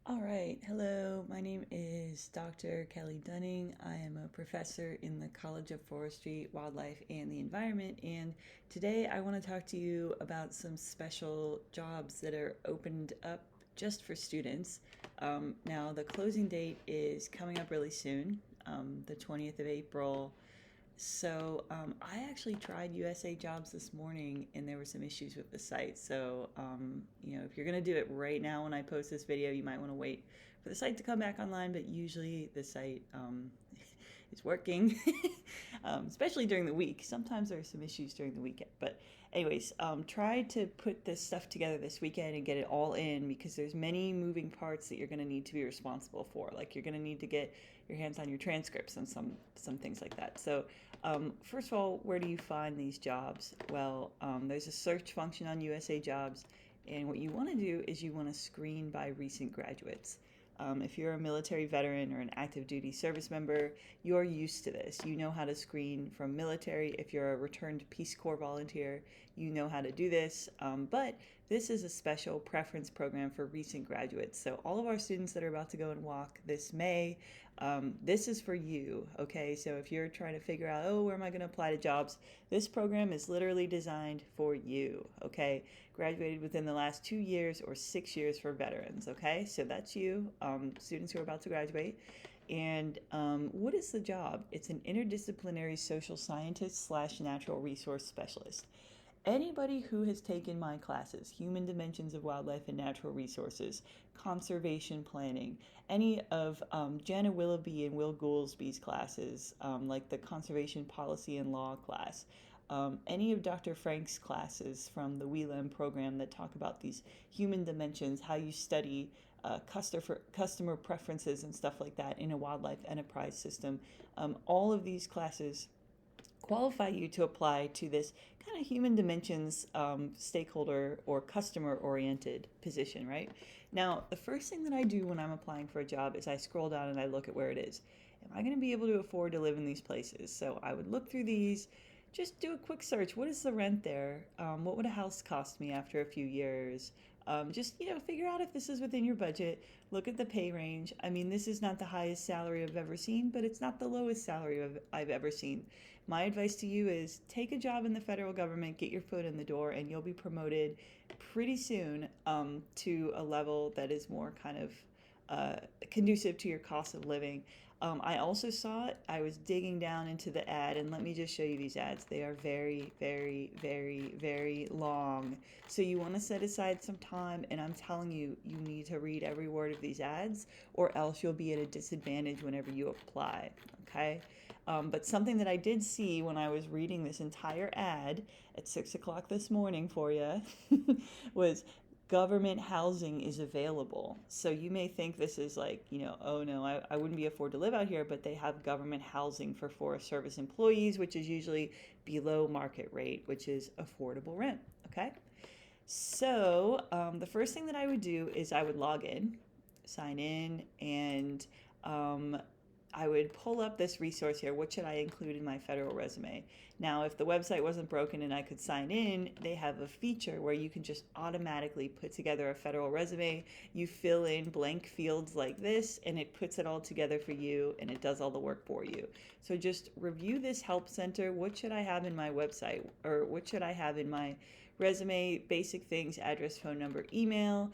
All right. Hello. My name is Dr. Kelly Dunning. I am a professor in the College of Forestry, Wildlife, and the Environment. And today I want to talk to you about some special jobs that are opened up just for students. Now, the closing date is coming up really soon, the 20th of April. I actually tried USA Jobs this morning and there were some issues with the site. If you're going to do it right now when I post this video, you might want to wait for the site to come back online, but usually the site is working, especially during the week. Sometimes there are some issues during the weekend. Try to put this stuff together this weekend and get it all in because there's many moving parts that you're going to need to be responsible for. Like you're going to need to get your hands on your transcripts and some things like that. First of all, where do you find these jobs? There's a search function on USA Jobs, and what you want to do is you want to screen by recent graduates. If you're a military veteran or an active duty service member, you're used to this. You know how to screen from military. If you're a returned Peace Corps volunteer, you know how to do this. But this is a special preference program for recent graduates. So all of our students that are about to go and walk this May, this is for you, okay? So if you're trying to figure out, oh, where am I going to apply to jobs? This program is literally designed for you, okay? Graduated within the last 2 years or 6 years for veterans, okay? So that's you, students who are about to graduate. What is the job? It's an interdisciplinary social scientist slash natural resource specialist. Anybody who has taken my classes, Human Dimensions of Wildlife and Natural Resources, Conservation Planning, any of Jana Willoughby and Will Goolsby's classes, like the Conservation Policy and Law class, any of Dr. Frank's classes from the WeLEM program that talk about these human dimensions, how you study customer preferences and stuff like that in a wildlife enterprise system. All of these classes qualify you to apply to this kind of human dimensions stakeholder or customer oriented position, right? Now, the first thing that I do when I'm applying for a job is I scroll down and I look at where it is. Am I going to be able to afford to live in these places? So I would look through these, just do a quick search. What is the rent there? What would a house cost me after a few years? Figure out if this is within your budget. Look at the pay range. I mean, this is not the highest salary I've ever seen, but it's not the lowest salary I've ever seen. My advice to you is take a job in the federal government, get your foot in the door, and you'll be promoted pretty soon to a level that is more kind of conducive to your cost of living. I also saw it. I was digging down into the ad, and let me just show you these ads. They are very, very, very, very long. So you want to set aside some time, and I'm telling you, you need to read every word of these ads, or else you'll be at a disadvantage whenever you apply. Okay? But something that I did see when I was reading this entire ad at 6 o'clock this morning for you was government housing is available. So you may think this is like, oh no, I wouldn't be afford to live out here, but they have government housing for Forest Service employees, which is usually below market rate, which is affordable rent. Okay. The first thing that I would do is I would log in, sign in, and um, I would pull up this resource here. What should I include in my federal resume? Now, if the website wasn't broken and I could sign in, they have a feature where you can just automatically put together a federal resume. You fill in blank fields like this, and it puts it all together for you, and it does all the work for you. So just review this help center. What should I have in my website? Or what should I have in my resume? Basic things: address, phone number, email.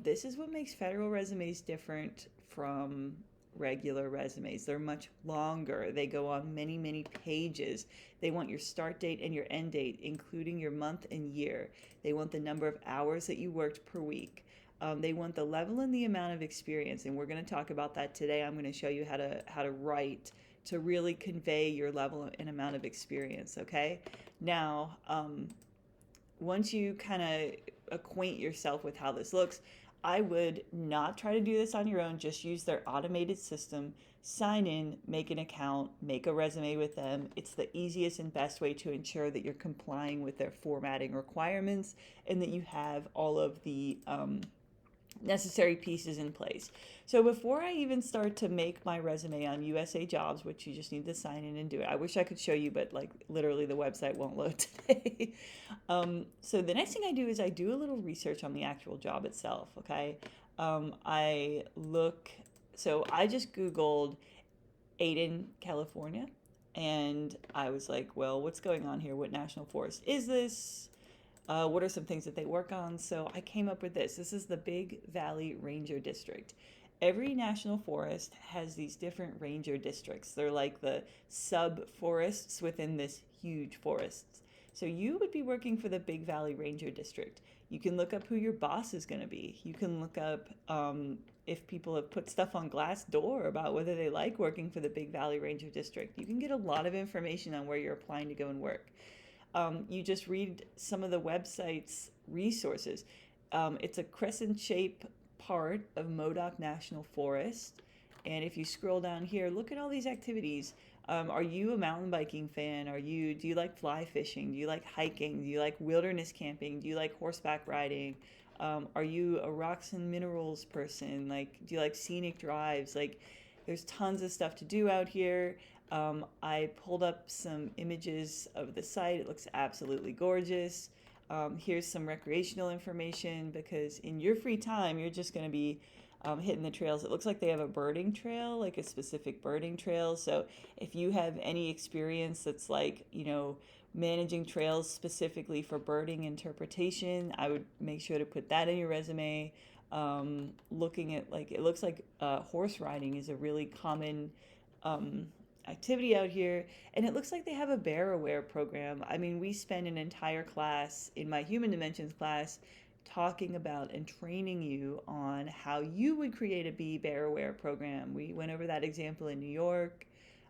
This is what makes federal resumes different from regular resumes. They're much longer. They go on many, many pages. They want your start date and your end date, including your month and year. They want the number of hours that you worked per week. They want the level and the amount of experience, and we're going to talk about that today. I'm going to show you how to write to really convey your level and amount of experience. Okay. Now, once you kind of acquaint yourself with how this looks, I would not try to do this on your own. Just use their automated system, sign in, make an account, make a resume with them. It's the easiest and best way to ensure that you're complying with their formatting requirements and that you have all of the necessary pieces in place. So before I even start to make my resume on USA Jobs, which you just need to sign in and do it. I wish I could show you, but like literally the website won't load today. So the next thing I do is I do a little research on the actual job itself. Okay. I look, so I just Googled Aden, California, and I was like, well, what's going on here? What national forest is this? What are some things that they work on? So I came up with this. This is the Big Valley Ranger District. Every national forest has these different ranger districts. They're like the sub forests within this huge forest. So you would be working for the Big Valley Ranger District. You can look up who your boss is going to be. You can look up if people have put stuff on Glassdoor about whether they like working for the Big Valley Ranger District. You can get a lot of information on where you're applying to go and work. You just read some of the website's resources. It's a crescent shape part of Modoc National Forest. And if you scroll down here, look at all these activities. Are you a mountain biking fan? Do you like fly fishing? Do you like hiking? Do you like wilderness camping? Do you like horseback riding? Are you a rocks and minerals person? Do you like scenic drives? There's tons of stuff to do out here. I pulled up some images of the site. It looks absolutely gorgeous. Here's some recreational information because in your free time, you're just going to be hitting the trails. It looks like they have a birding trail, like a specific birding trail. So if you have any experience that's managing trails specifically for birding interpretation, I would make sure to put that in your resume. Looking at it looks like horse riding is a really common activity out here, and it looks like they have a bear aware program. I mean, we spend an entire class in my human dimensions class talking about and training you on how you would create a bee bear aware program. We went over that example in New York,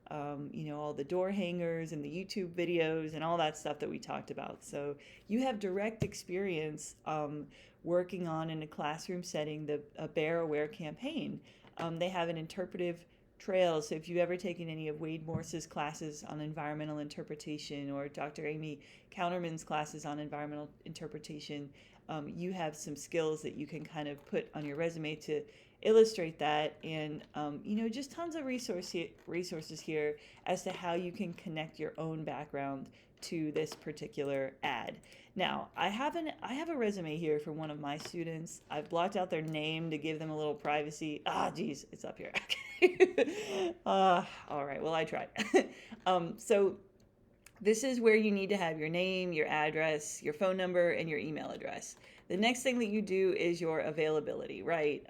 all the door hangers and the YouTube videos and all that stuff that we talked about. So you have direct experience working on in a classroom setting a bear aware campaign. They have an interpretive trails. So if you've ever taken any of Wade Morse's classes on environmental interpretation or Dr. Amy Counterman's classes on environmental interpretation, you have some skills that you can kind of put on your resume to illustrate that. And, just tons of resources here as to how you can connect your own background to this particular ad. Now, I have a resume here from one of my students. I've blocked out their name to give them a little privacy. Geez, it's up here. All right, well, I tried. So this is where you need to have your name, your address, your phone number, and your email address. The next thing that you do is your availability, right?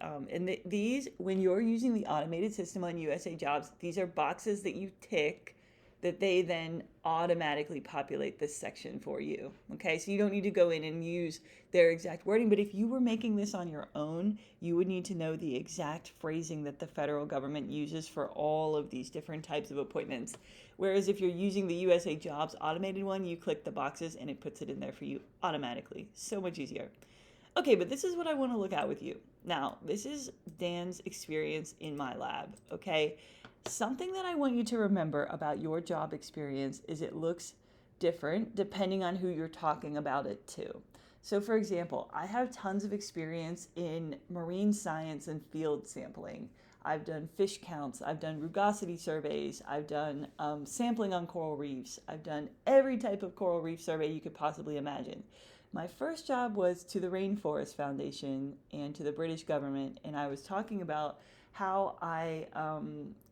These, when you're using the automated system on USA Jobs, these are boxes that you tick that they then automatically populate this section for you. Okay, so you don't need to go in and use their exact wording, but if you were making this on your own, you would need to know the exact phrasing that the federal government uses for all of these different types of appointments. Whereas if you're using the USA Jobs automated one, you click the boxes and it puts it in there for you automatically. So much easier. Okay, but this is what I want to look at with you. Now, this is Dan's experience in my lab, okay? Something that I want you to remember about your job experience is it looks different depending on who you're talking about it to. So for example, I have tons of experience in marine science and field sampling. I've done fish counts, I've done rugosity surveys, I've done sampling on coral reefs, I've done every type of coral reef survey you could possibly imagine. My first job was to the Rainforest Foundation and to the British government, and I was talking about how I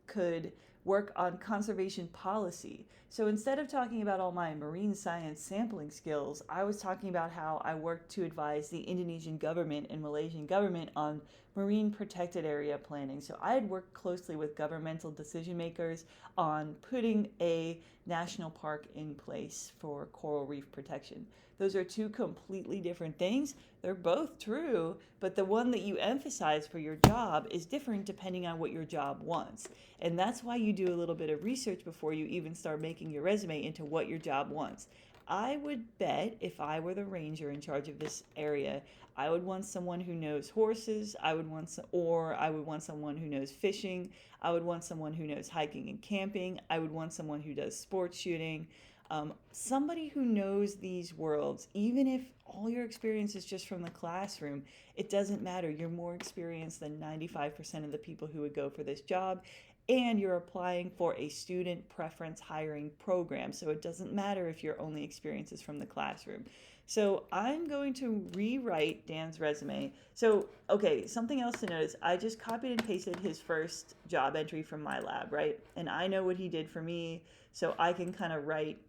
could work on conservation policy. So instead of talking about all my marine science sampling skills, I was talking about how I worked to advise the Indonesian government and Malaysian government on marine protected area planning. So I had worked closely with governmental decision makers on putting a national park in place for coral reef protection. Those are two completely different things. They're both true, but the one that you emphasize for your job is different depending on what your job wants. And that's why you do a little bit of research before you even start making your resume into what your job wants. I would bet if I were the ranger in charge of this area, I would want someone who knows horses, I would want someone who knows fishing, I would want someone who knows hiking and camping, I would want someone who does sports shooting. Somebody who knows these worlds, even if all your experience is just from the classroom, it doesn't matter. You're more experienced than 95% of the people who would go for this job. and you're applying for a student preference hiring program. So it doesn't matter if your only experience is from the classroom. So I'm going to rewrite Dan's resume. So, okay, something else to notice, I just copied and pasted his first job entry from my lab, right? And I know what he did for me, so I can kind of write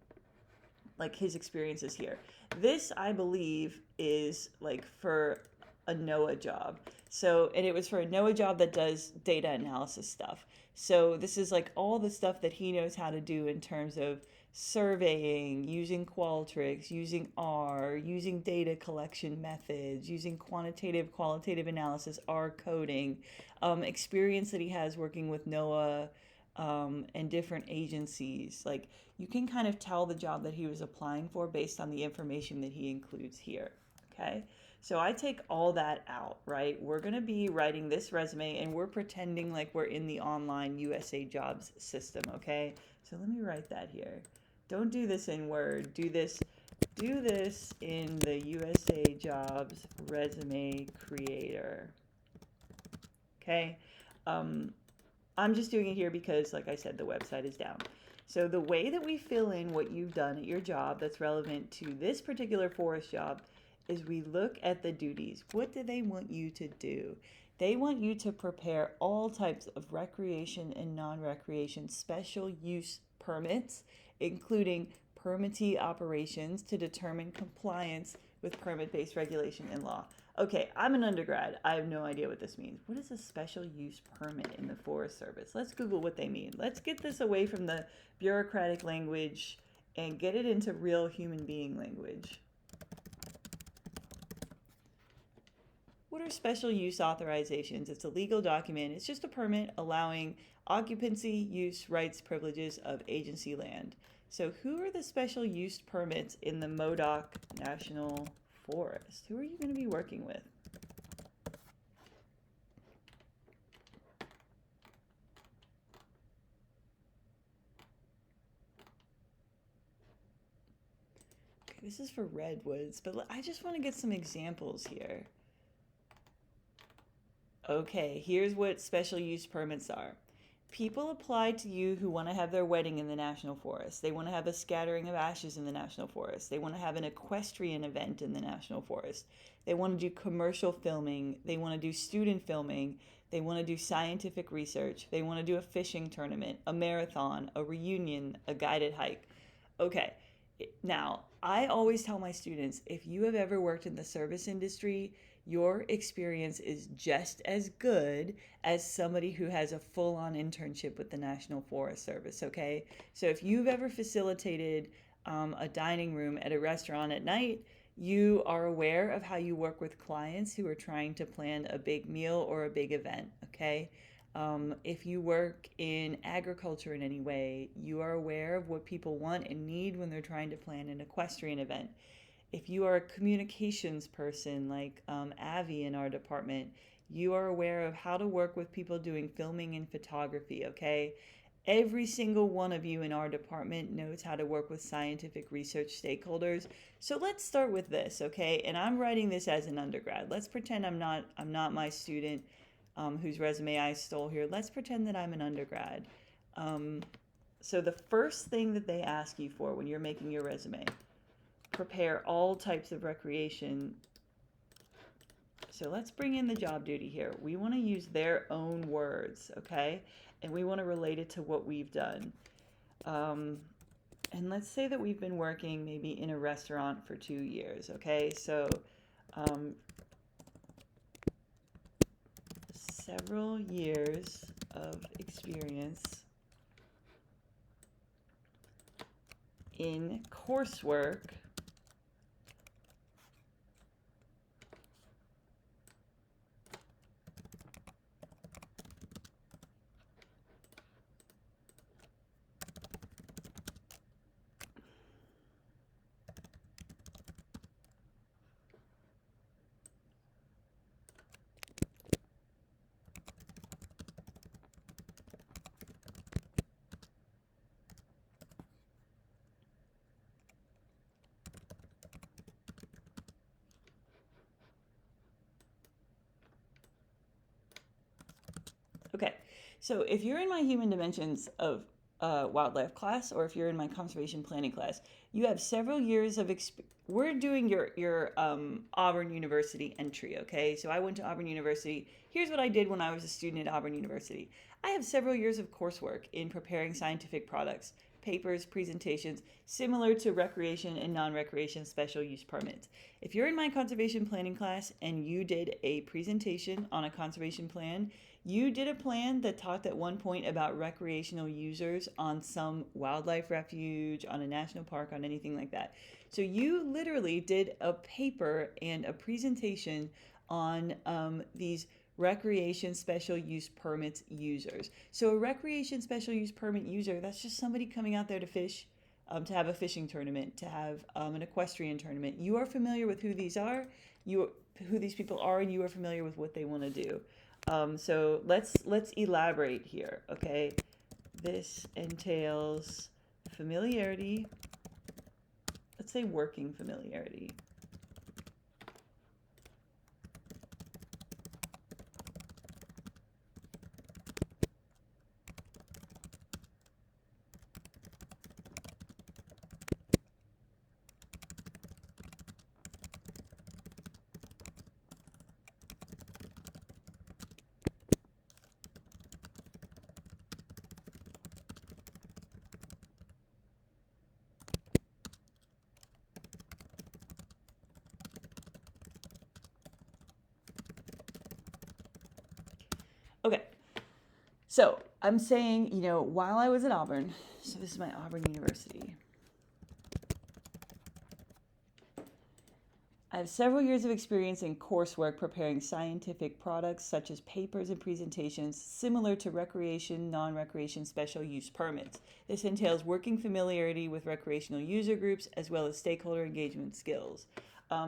like his experiences here. This, I believe, is like for a NOAA job. So, and it was for a NOAA job that does data analysis stuff. So this is like all the stuff that he knows how to do in terms of surveying, using Qualtrics, using R, using data collection methods, using qualitative analysis, R coding, experience that he has working with NOAA and different agencies. Like you can kind of tell the job that he was applying for based on the information that he includes here. Okay. So I take all that out, right? We're going to be writing this resume and we're pretending like we're in the online USA Jobs system, okay? So let me write that here. Don't do this in Word. Do this in the USA Jobs resume creator. Okay? I'm just doing it here because, like I said, the website is down. So the way that we fill in what you've done at your job that's relevant to this particular forest job is we look at the duties. What do they want you to do? They want you to prepare all types of recreation and non-recreation special use permits, including permittee operations to determine compliance with permit-based regulation and law. Okay, I'm an undergrad. I have no idea what this means. What is a special use permit in the Forest Service? Let's Google what they mean. Let's get this away from the bureaucratic language and get it into real human being language. What are special use authorizations? It's a legal document. It's just a permit allowing occupancy, use, rights, privileges of agency land. So who are the special use permits in the Modoc National Forest? Who are you going to be working with? Okay, this is for redwoods, but I just want to get some examples here. Okay, here's what special use permits are. People apply to you who want to have their wedding in the National Forest. They want to have a scattering of ashes in the National Forest. They want to have an equestrian event in the National Forest. They want to do commercial filming. They want to do student filming. They want to do scientific research. They want to do a fishing tournament, a marathon, a reunion, a guided hike. Okay, now I always tell my students, if you have ever worked in the service industry, your experience is just as good as somebody who has a full-on internship with the National Forest Service, okay? So if you've ever facilitated a dining room at a restaurant at night, you are aware of how you work with clients who are trying to plan a big meal or a big event, okay? If you work in agriculture in any way, you are aware of what people want and need when they're trying to plan an equestrian event. If you are a communications person like Avi in our department, you are aware of how to work with people doing filming and photography, okay? Every single one of you in our department knows how to work with scientific research stakeholders. So let's start with this, okay? And I'm writing this as an undergrad. Let's pretend I'm not my student whose resume I stole here. Let's pretend that I'm an undergrad. So the first thing that they ask you for when you're making your resume, prepare all types of recreation. So let's bring in the job duty here. We want to use their own words, okay? And we want to relate it to what we've done. And let's say that we've been working maybe in a restaurant for 2 years, okay? So several years of experience in coursework Okay, so if you're in my human dimensions of wildlife class, or if you're in my conservation planning class, you have several years of we're doing your Auburn University entry. Okay, so I went to Auburn University. Here's what I did when I was a student at Auburn University. I have several years of coursework in preparing scientific products, papers, presentations, similar to recreation and non-recreation special use permits. If you're in my conservation planning class and you did a presentation on a conservation plan, you did a plan that talked at one point about recreational users on some wildlife refuge, on a national park, on anything like that. So you literally did a paper and a presentation on these recreation special use permits users. So a recreation special use permit user, that's just somebody coming out there to fish, to have a fishing tournament, to have an equestrian tournament. You are familiar with who these are, who these people are, and you are familiar with what they want to do. So let's elaborate here, okay? This entails familiarity. Let's say working familiarity. Okay, so I'm saying, while I was at Auburn, so this is my Auburn University, I have several years of experience in coursework preparing scientific products such as papers and presentations similar to recreation, non-recreation special use permits. This entails working familiarity with recreational user groups as well as stakeholder engagement skills.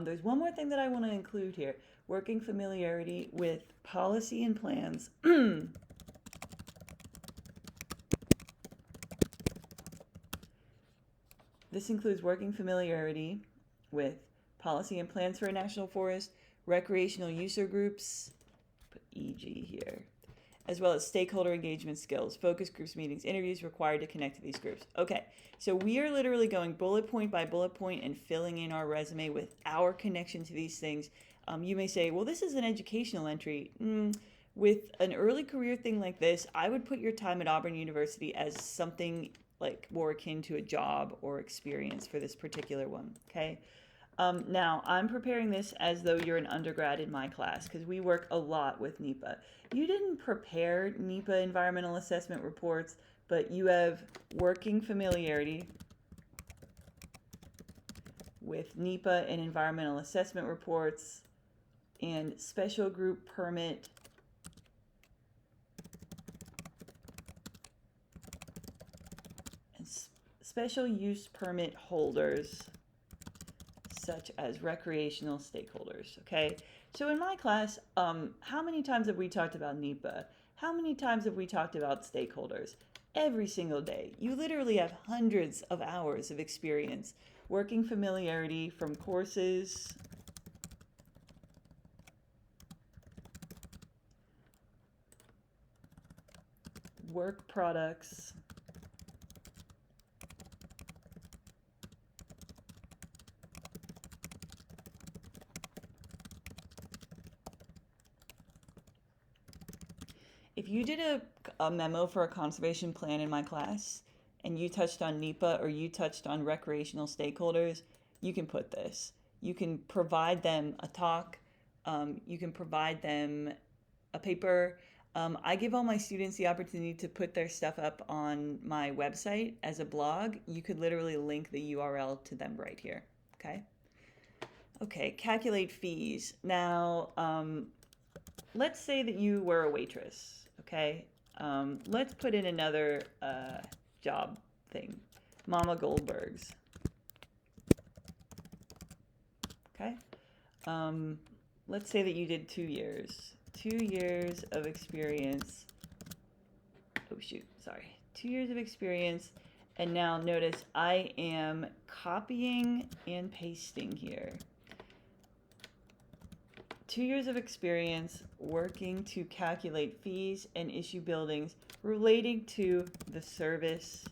There's one more thing that I want to include here. Working familiarity with policy and plans. This includes working familiarity with policy and plans for a national forest, recreational user groups, put EG here, as well as stakeholder engagement skills, focus groups, meetings, interviews required to connect to these groups. Okay, so we are literally going bullet point by bullet point and filling in our resume with our connection to these things. You may say, well, this is an educational entry. With an early career thing like this, I would put your time at Auburn University as something like more akin to a job or experience for this particular one, okay? Now, I'm preparing this as though you're an undergrad in my class because we work a lot with NEPA. You didn't prepare NEPA environmental assessment reports, but you have working familiarity with NEPA and environmental assessment reports and special group permit and special use permit holders such as recreational stakeholders, okay? So in my class, how many times have we talked about NEPA? How many times have we talked about stakeholders? Every single day. You literally have hundreds of hours of experience, working familiarity from courses, work products, if you did a memo for a conservation plan in my class and you touched on NEPA or you touched on recreational stakeholders, you can put this. You can provide them a talk. You can provide them a paper. I give all my students the opportunity to put their stuff up on my website as a blog. You could literally link the URL to them right here. Okay? Okay, calculate fees. Now, let's say that you were a waitress, okay? Let's put in another job thing. Mama Goldberg's. Okay? Let's say that you did 2 years. 2 years of experience. Oh, shoot, sorry. 2 years of experience. And now notice I am copying and pasting here 2 years of experience working to calculate fees and issue billings relating to the service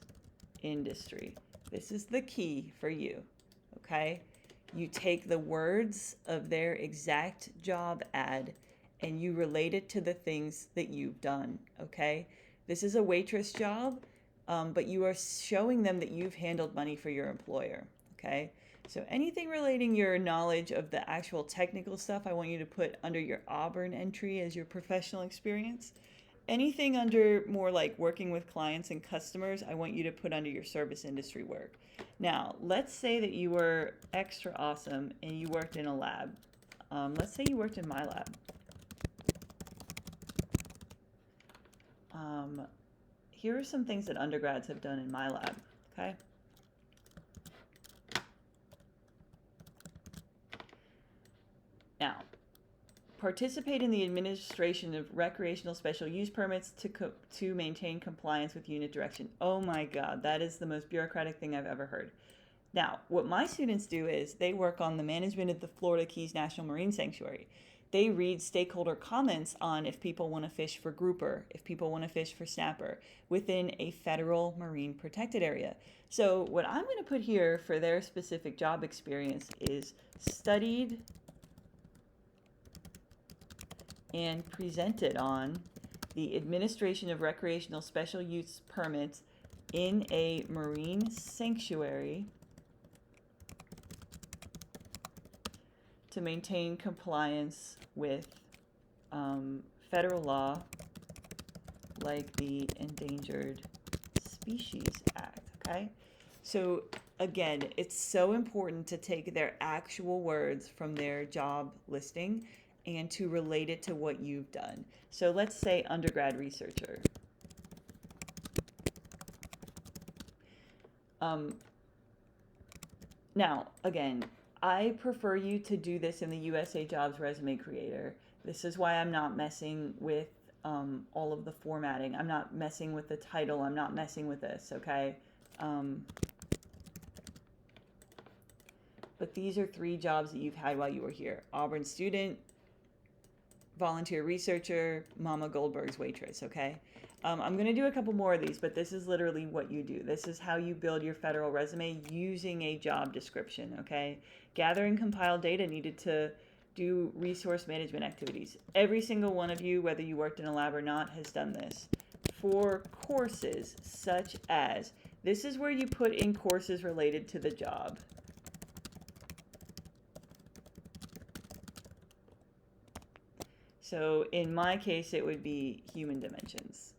industry. This is the key for you, okay? You take the words of their exact job ad and you relate it to the things that you've done, okay? This is a waitress job, but you are showing them that you've handled money for your employer, okay? So anything relating your knowledge of the actual technical stuff, I want you to put under your Auburn entry as your professional experience. Anything under more like working with clients and customers, I want you to put under your service industry work. Now, let's say that you were extra awesome and you worked in a lab. Let's say you worked in my lab. Here are some things that undergrads have done in my lab, okay? Now, participate in the administration of recreational special use permits to maintain compliance with unit direction. Oh my God, that is the most bureaucratic thing I've ever heard. Now, what my students do is they work on the management of the Florida Keys National Marine Sanctuary. They read stakeholder comments on if people want to fish for grouper, if people want to fish for snapper within a federal marine protected area. So what I'm going to put here for their specific job experience is studied and presented on the administration of recreational special use permits in a marine sanctuary to maintain compliance with federal law like the Endangered Species Act, okay? So again, it's so important to take their actual words from their job listing and to relate it to what you've done. So let's say undergrad researcher. Now, again, I prefer you to do this in the USA Jobs Resume Creator. This is why I'm not messing with all of the formatting. I'm not messing with the title. I'm not messing with this, okay? But these are 3 jobs that you've had while you were here. Auburn student, volunteer researcher, Mama Goldberg's waitress, okay? I'm going to do a couple more of these, but this is literally what you do. This is how you build your federal resume using a job description, okay? Gather and compile data needed to do resource management activities. Every single one of you, whether you worked in a lab or not, has done this. For courses such as, this is where you put in courses related to the job. So in my case, it would be human dimensions,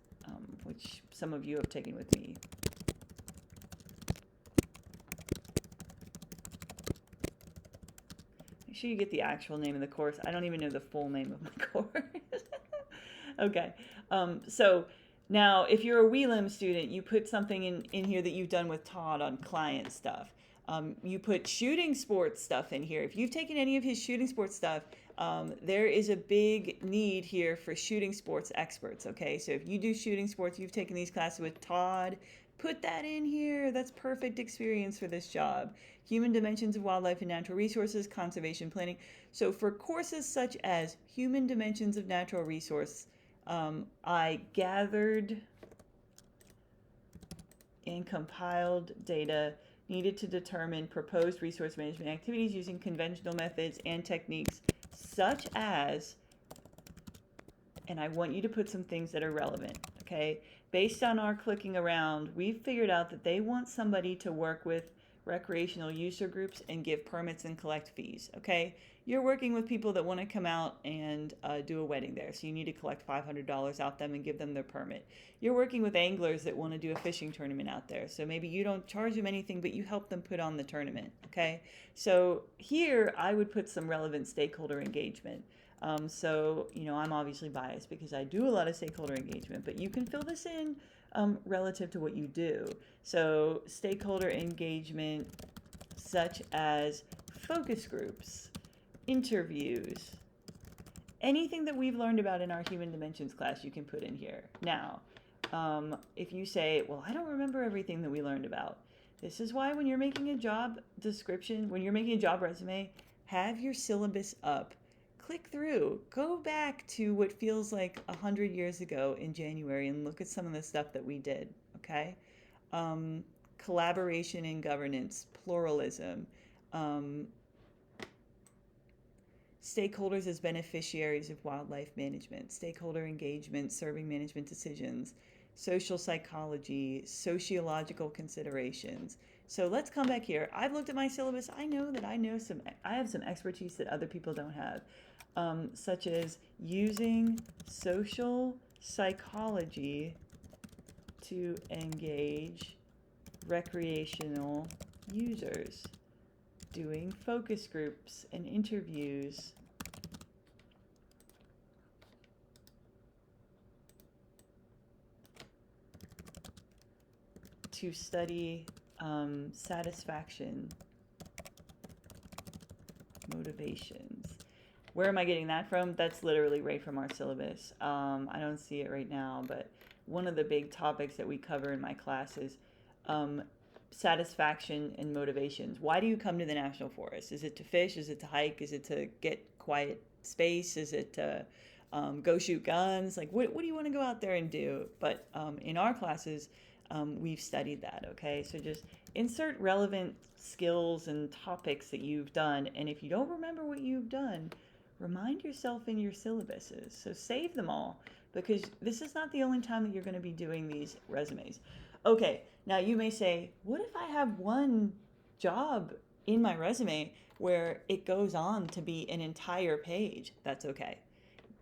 which some of you have taken with me. Make sure you get the actual name of the course. I don't even know the full name of my course. Okay, so now if you're a WeLim student, you put something in here that you've done with Todd on client stuff. You put shooting sports stuff in here. If you've taken any of his shooting sports stuff, there is a big need here for shooting sports experts, okay? So if you do shooting sports, you've taken these classes with Todd, put that in here. That's perfect experience for this job. Human dimensions of wildlife and natural resources, conservation planning. So for courses such as human dimensions of natural resource, I gathered and compiled data needed to determine proposed resource management activities using conventional methods and techniques such as, and I want you to put some things that are relevant, okay? Based on our clicking around, we've figured out that they want somebody to work with recreational user groups and give permits and collect fees, okay? You're working with people that want to come out and do a wedding there, so you need to collect $500 out them and give them their permit. You're working with anglers that want to do a fishing tournament out there, so maybe you don't charge them anything, but you help them put on the tournament, okay? So here, I would put some relevant stakeholder engagement. So, you know, I'm obviously biased because I do a lot of stakeholder engagement, but you can fill this in relative to what you do. So stakeholder engagement such as focus groups, interviews, anything that we've learned about in our human dimensions class you can put in here. Now, if you say, well, I don't remember everything that we learned about. This is why when you're making a job description, when you're making a job resume, have your syllabus up. click through, go back to what feels like 100 years ago in January and look at some of the stuff that we did, okay? Um, Collaboration and governance, pluralism, um, stakeholders as beneficiaries of wildlife management, stakeholder engagement, serving management decisions, social psychology, sociological considerations. So let's come back here. I've looked at my syllabus. I know that I have some expertise that other people don't have, such as using social psychology to engage recreational users, doing focus groups and interviews, to study satisfaction, motivations. Where am I getting that from? That's literally right from our syllabus. I don't see it right now, but one of the big topics that we cover in my class is satisfaction and motivations. Why do you come to the National Forest? Is it to fish? Is it to hike? Is it to get quiet space? Is it to go shoot guns? Like, what do you want to go out there and do? But in our classes, we've studied that, okay? So just insert relevant skills and topics that you've done. And if you don't remember what you've done, remind yourself in your syllabuses. So save them all, because this is not the only time that you're going to be doing these resumes. Okay, now you may say, what if I have one job in my resume where it goes on to be an entire page? That's okay.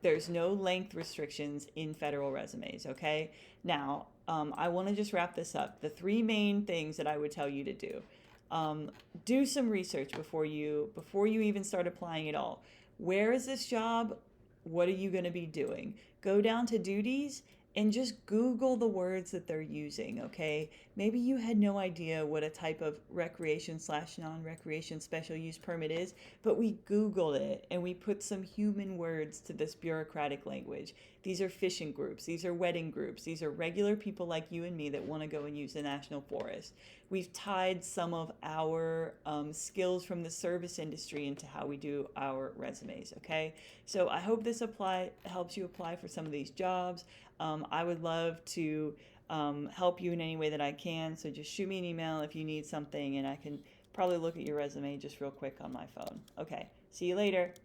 There's no length restrictions in federal resumes, okay? Now, I want to just wrap this up. The three main things that I would tell you to do. Do some research before you even start applying at all. Where is this job? What are you going to be doing? Go down to duties and just Google the words that they're using, okay? Maybe you had no idea what a type of recreation/non-recreation special use permit is, but we Googled it and we put some human words to this bureaucratic language. These are fishing groups, these are wedding groups, these are regular people like you and me that want to go and use the National Forest. We've tied some of our skills from the service industry into how we do our resumes, okay? So I hope this helps you apply for some of these jobs. I would love to help you in any way that I can. So just shoot me an email if you need something, and I can probably look at your resume just real quick on my phone. Okay, see you later.